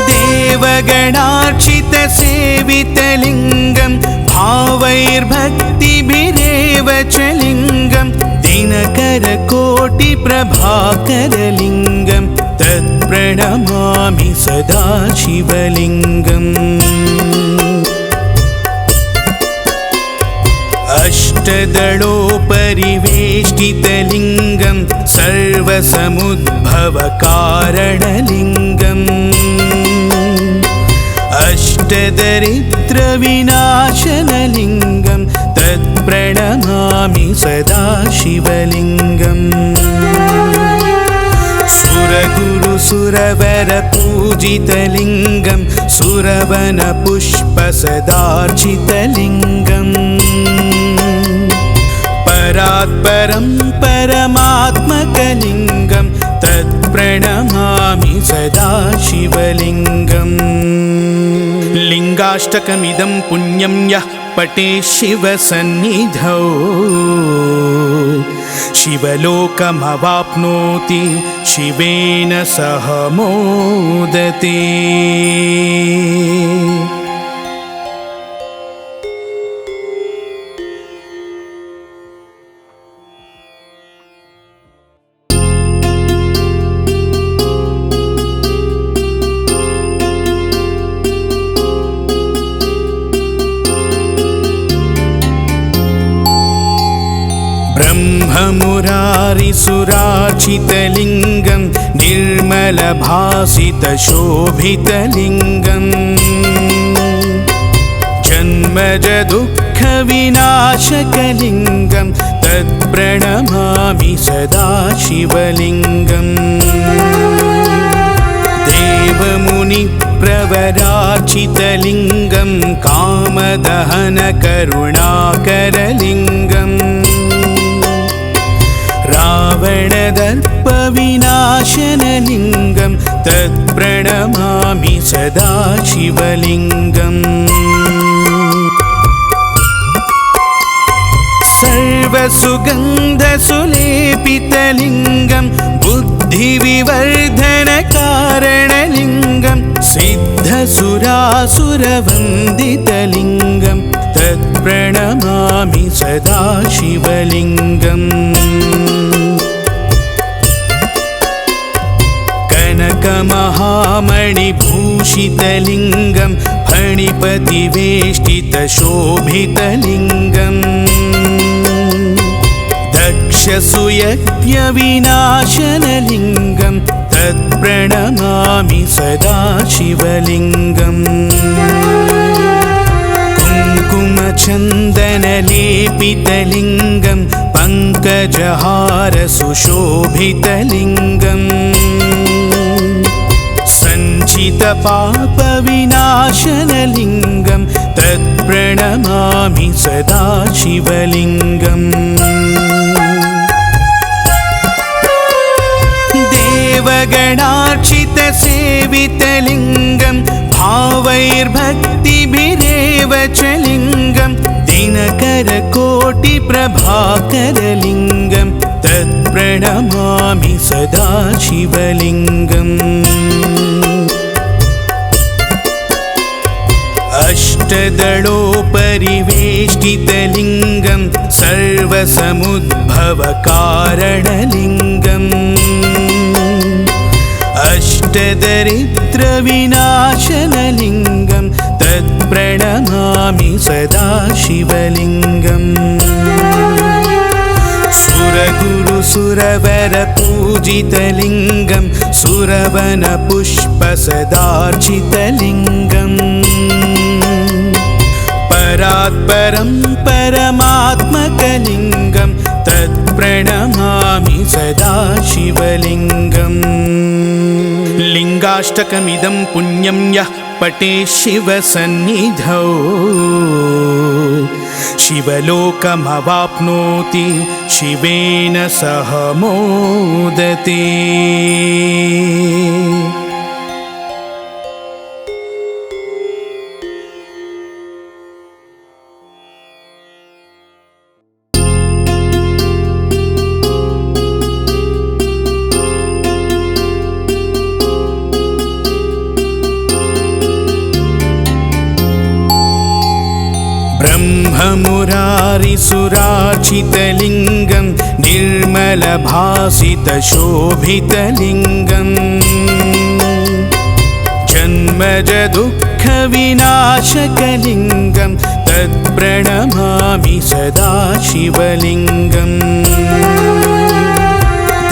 देवगणार्चितसेवितलिङ्गं भावैर्भक्तिभिरेव च लिङ्गं दिनकरकोटिप्रभाकरलिङ्गं तत्प्रणमामि सदा शिवलिङ्गम् अष्टदलोपरिवेष्टितलिङ्गं सर्वसमुद्भवकारणलिङ्गम् अष्टदरिद्रविनाशनलिङ्गं तत्प्रणमामि सदा शिवलिङ्गम् सुरगुरुसुरवरपूजितलिङ्गं सुरवनपुष्पसदार्चितलिङ्गम् परात्परं परमात्मकलिङ्गं तत्प्रणमामि सदा शिवलिङ्गम् लिङ्गाष्टकमिदं पुण्यं यः पठेत् शिवसन्निधौ शिवलोकमवाप्नोति शिवेन सह मोदते। ब्रह्ममुरारिसुरार्चितलिङ्गं निर्मलभासितशोभितलिङ्गम् जन्मजदुःखविनाशकलिङ्गं तत्प्रणमामि सदा शिवलिङ्गम् देवमुनिप्रवरार्चितलिङ्गं कामदहनकरुणाकरलिङ्गम् रावणदर्पविनाशनलिङ्गं तत्प्रणमामि सदा शिवलिङ्गम् सर्वसुगन्धसुलेपितलिङ्गं बुद्धिविवर्धनकारणलिङ्गं सिद्धसुरासुरवन्दितलिङ्गं तत्प्रणमामि सदा शिवलिङ्गम् कनकमहामणिभूषितलिङ्गं फणिपतिवेष्टितशोभितलिङ्गम् दक्षसुयज्ञविनाशनलिङ्गं तत्प्रणमामि सदा शिवलिङ्गम् कुङ्कुमचन्दनलेपितलिङ्गं पङ्कजहारसुशोभितलिङ्गम् सञ्चितपापविनाशनलिङ्गं तत्प्रणमामि सदा शिवलिङ्गम् देवगणार्चितसेवितलिङ्गं भावैर्भक्तिभिरेव च लिङ्गं दिनकरकोटिप्रभाकरलिङ्गं तत्प्रणमामि सदा शिवलिङ्गम् अष्टदलोपरिवेष्टितलिङ्गं सर्वसमुद्भवकारणलिङ्गम् अष्टदरिद्रविनाशनलिङ्गं तत्प्रणमामि सदा शिवलिङ्गम् सुरगुरुसुरवरपूजितलिङ्गं सुरवनपुष्पसदार्चितलिङ्गम् परात्परं परमात्मकलिङ्गं तत्प्रणमामि सदा शिवलिङ्गम् लिङ्गाष्टकमिदं पुण्यं यः पठेत् शिवसन्निधौ शिवलोकमवाप्नोति शिवेन सह मोदते। ब्रह्ममुरारिसुरार्चितलिङ्गं निर्मलभासितशोभितलिङ्गम् जन्मजदुःखविनाशकलिङ्गं तत्प्रणमामि सदा शिवलिङ्गम्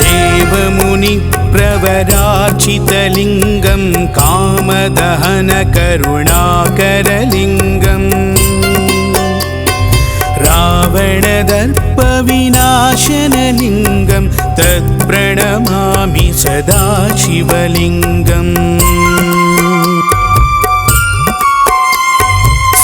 देवमुनि प्रवरार्चितलिङ्गं कामदहनकरुणाकरलिङ्गम् रावणदर्पविनाशनलिङ्गं तत्प्रणमामि सदा शिवलिङ्गम्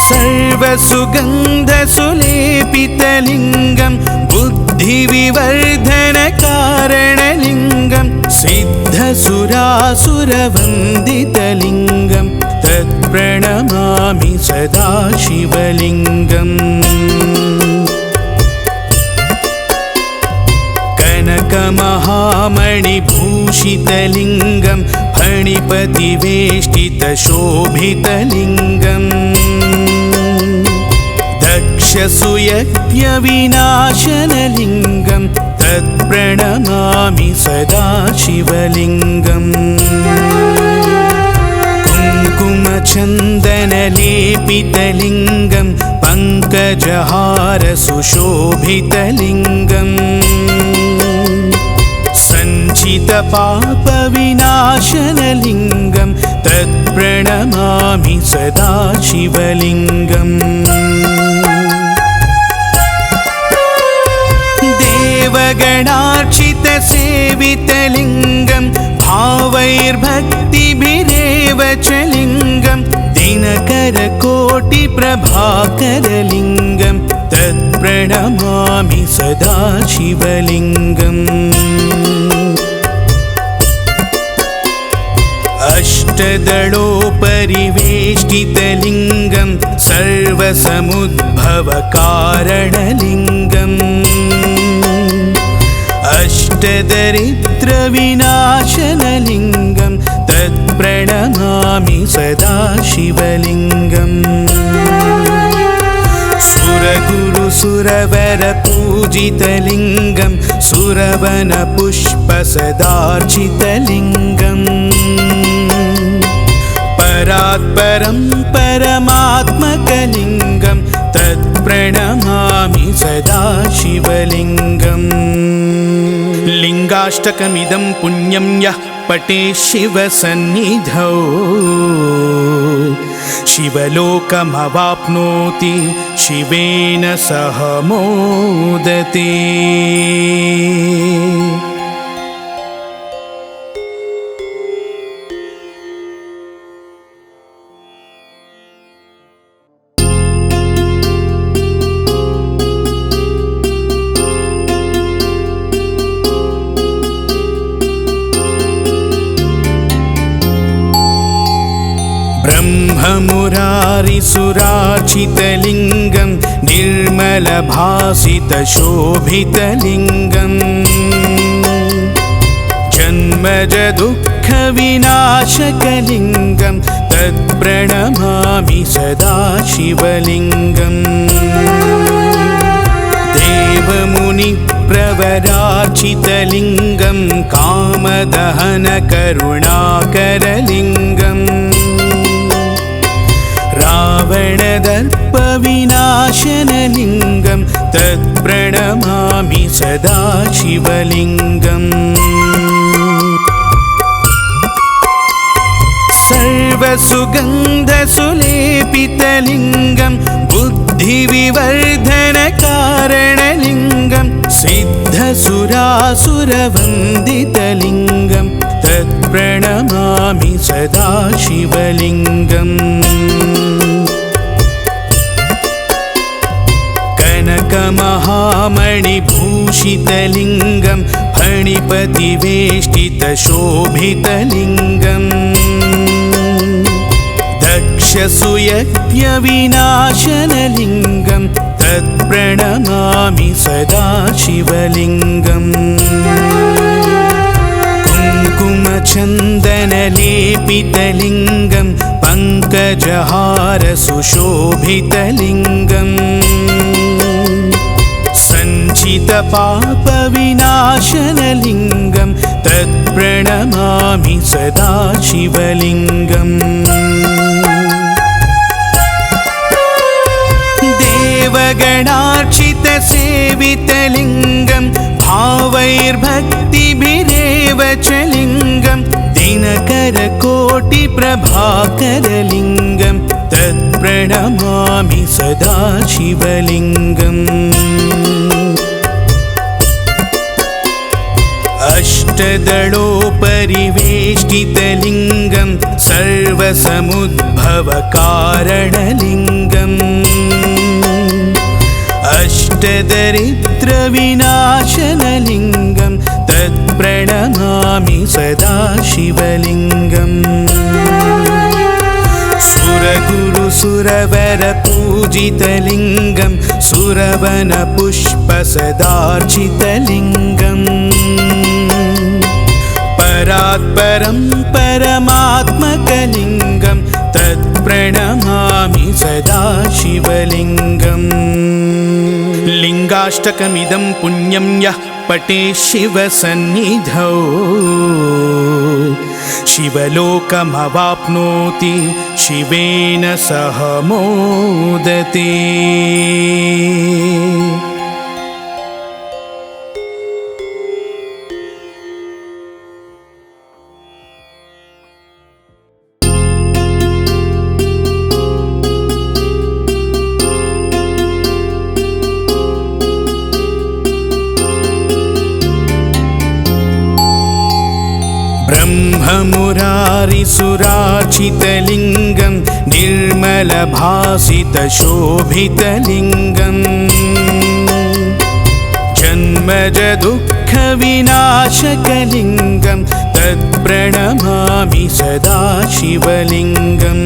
सर्वसुगन्धसुलेपितलिङ्गं बुद्धिविवर्धनकारणलिङ्गं सिद्धसुरासुरवन्दितलिङ्गं तत्प्रणमामि सदा शिवलिङ्गम् कनकमहामणिभूषितलिङ्गं फणिपतिवेष्टितशोभितलिङ्गम् दक्षसुयज्ञविनाशनलिङ्गं तत्प्रणमामि सदा शिवलिङ्गम् कुङ्कुमचन्दनलेपितलिङ्गं पङ्कजहारसुशोभितलिङ्गम् सञ्चितपापविनाशनलिङ्गं तत्प्रणमामि सदा शिवलिङ्गम् देवगणार्चितसेवितलिङ्गं भावैर्भक्तिभिरेव च लिङ्गं दिनकरकोटिप्रभाकरलिङ्गं तत्प्रणमामि सदा शिवलिङ्गम् अष्टदलोपरिवेष्टितलिङ्गं सर्वसमुद्भवकारणलिङ्गम् अष्टदरिद्रविनाशनलिङ्गं तत्प्रणमामि सदा शिवलिङ्गम् सुरगुरुसुरवरपूजितलिङ्गं सुरवनपुष्पसदार्चितलिङ्गम् परात्परं परमात्मकलिङ्गं तत्प्रणमामि सदा शिवलिङ्गम् लिङ्गाष्टकमिदं पुण्यं यः पठेत् शिवसन्निधौ शिवलोकमवाप्नोति शिवेन सह मोदते। ब्रह्ममुरारिसुरार्चितलिङ्गं निर्मलभासितशोभितलिङ्गम् जन्मजदुःखविनाशकलिङ्गं तत्प्रणमामि सदा शिवलिङ्गम् देवमुनिप्रवरार्चितलिङ्गं कामदहनकरुणाकरलिङ्गम् रावणदर्पविनाशनलिङ्गं तत्प्रणमामि सदा शिवलिङ्गम् सर्वसुगन्धसुलेपितलिङ्गं बुद्धिविवर्धनकारणलिङ्गं सिद्धसुरासुरवन्दितलिङ्गं तत्प्रणमामि सदा शिवलिङ्गम् कनकमहामणिभूषितलिङ्गं फणिपतिवेष्टितशोभितलिङ्गम् दक्षसुयज्ञविनाशनलिङ्गं तत्प्रणमामि सदा शिवलिङ्गम् कुङ्कुमचन्दनलेपितलिङ्गं पङ्कजहारसुशोभितलिङ्गम् सञ्चितपापविनाशनलिङ्गं तत्प्रणमामि सदा शिवलिङ्गम् देवगणार्चितसेवितलिङ्गं भावैर्भक्तिभिरेव च लिङ्गं दिनकरकोटिप्रभाकरलिङ्गं तत्प्रणमामि सदा शिवलिङ्गम् अष्टदलोपरिवेष्टितलिङ्गं सर्वसमुद्भवकारणलिङ्गम् अष्टदरिद्रविनाशनलिङ्गं तत्प्रणमामि सदा शिवलिङ्गम् सुरगुरुसुरवरपूजितलिङ्गं सुरवनपुष्पसदार्चितलिङ्गम् परात्परं परमात्मकलिङ्गं तत्प्रणमामि सदा शिवलिङ्गम् लिङ्गाष्टकमिदं पुण्यं यः पठेत् शिवसन्निधौ शिवलोकमवाप्नोति शिवेन सह मोदते। ब्रह्ममुरारिसुरार्चितलिङ्गं निर्मलभासितशोभितलिङ्गं जन्मजदुःखविनाशकलिङ्गं तत्प्रणमामि सदा शिवलिङ्गम्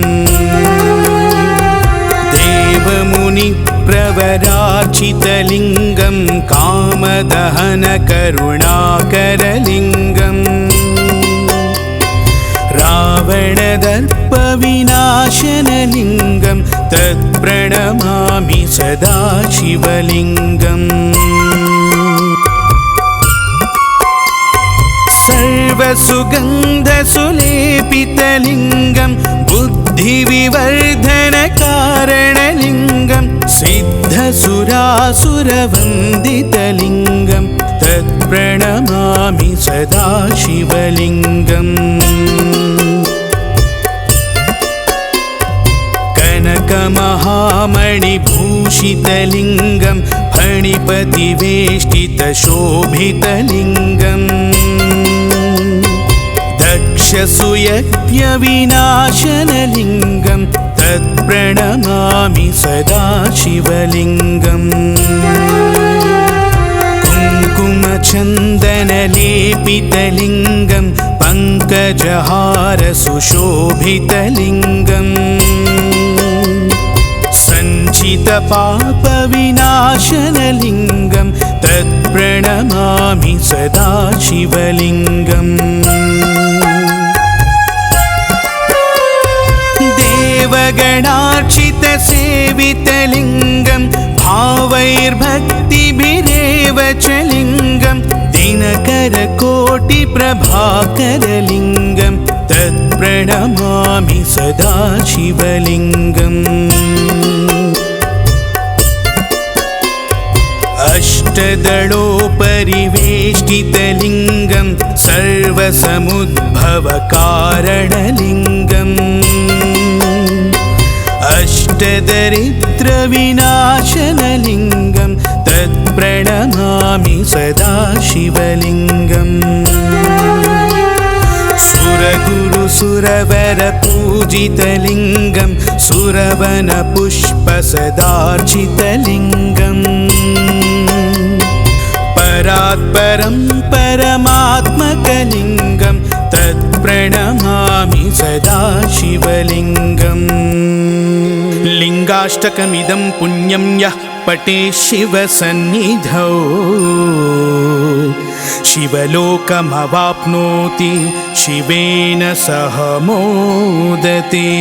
देवमुनिप्रवरार्चितलिङ्गं कामदहनकरुणाकरलिङ्गम् रावणदर्पविनाशनलिङ्गं तत्प्रणमामि सदा शिवलिङ्गम् सर्वसुगन्धसुलेपितलिङ्गं बुद्धिविवर्धनकारणलिङ्गं सिद्धसुरासुरवन्दितलिङ्गं तत्प्रणमामि सदा शिवलिङ्गम् कनकमहामणिभूषितलिङ्गं फणिपतिवेष्टितशोभितलिङ्गं दक्षसुयज्ञविनाशनलिङ्गं तत्प्रणमामि सदा शिवलिङ्गम् कुङ्कुमचन्दनलेपितलिङ्गं पङ्कजहारसुशोभितलिङ्गम् सञ्चितपापविनाशनलिङ्गं तत्प्रणमामि सदा शिवलिङ्गम् देवगणार्चितसेवितलिङ्गं भावैर्भक्तिभिरेव च लिङ्गं दिनकरकोटिप्रभाकरलिङ्गं तत्प्रणमामि सदा शिवलिङ्गम् अष्टदलोपरिवेष्टितलिङ्गं सर्वसमुद्भवकारणलिङ्गम् अष्टदरिद्रविनाशनलिङ्गं तत्प्रणमामि सदा शिवलिङ्गम् सुरगुरुसुरवरपूजितलिङ्गं सुरवनपुष्पसदार्चितलिङ्गम् परात्परं परमात्मकलिङ्गं तत्प्रणमामि सदा शिवलिङ्गम् लिङ्गाष्टकमिदं पुण्यं यः पठेत् शिवसन्निधौ शिवलोकमवाप्नोति शिवेन सह मोदते।